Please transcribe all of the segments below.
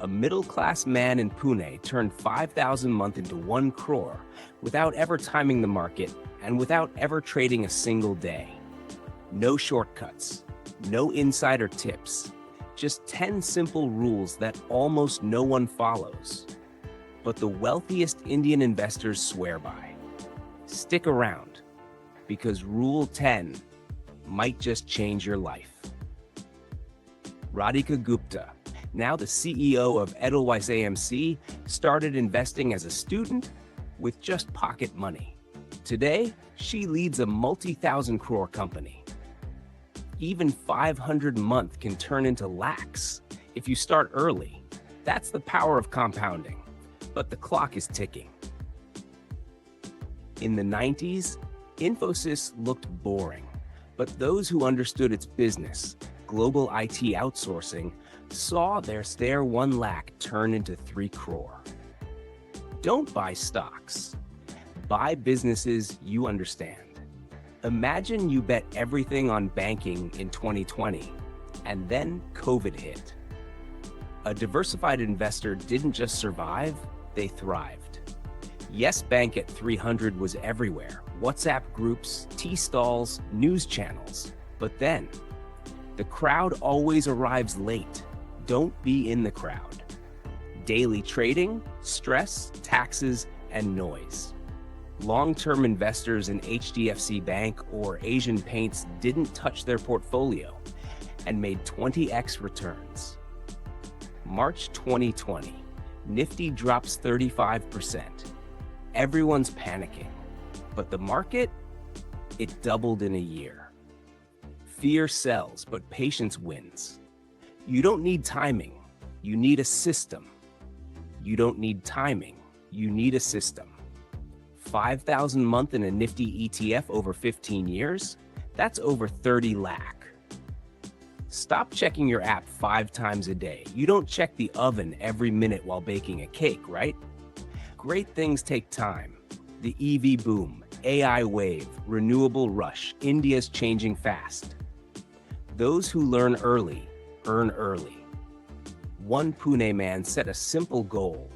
A middle-class man in Pune turned 5,000 a month into 1 crore without ever timing the market and without ever trading a single day. No shortcuts, no insider tips, just 10 simple rules that almost no one follows. But the wealthiest Indian investors swear by. Stick around, because Rule 10 might just change your life. Radhika Gupta, now the CEO of Edelweiss AMC, started investing as a student with just pocket money. Today, she leads a multi-thousand crore company. Even 500 a month can turn into lakhs if you start early. That's the power of compounding. But the clock is ticking. In the 90s, Infosys looked boring, but those who understood its business, global IT outsourcing, saw their 1 lakh turn into 3 crore. Don't buy stocks. Buy businesses you understand. Imagine you bet everything on banking in 2020, and then COVID hit. A diversified investor didn't just survive, they thrived. Yes Bank at 300 was everywhere. WhatsApp groups, tea stalls, news channels. But then, the crowd always arrives late. Don't be in the crowd. Daily trading, stress, taxes, and noise. Long-term investors in HDFC Bank or Asian Paints didn't touch their portfolio and made 20x returns. March 2020, Nifty drops 35%. Everyone's panicking, but the market, it doubled in a year. Fear sells, but patience wins. You don't need timing, you need a system. You don't need timing, you need a system. 5,000 a month in a Nifty ETF over 15 years? That's over 30 lakh. Stop checking your app 5 times a day. You don't check the oven every minute while baking a cake, right? Great things take time. The EV boom, AI wave, renewable rush, India's changing fast. Those who learn early, earn early. One Pune man set a simple goal,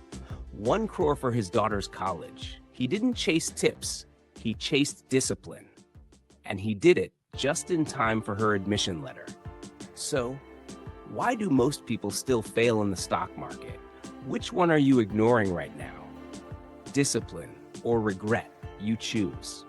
1 crore for his daughter's college. He didn't chase tips, he chased discipline. And he did it just in time for her admission letter. So, why do most people still fail in the stock market? Which one are you ignoring right now? Discipline or regret, you choose.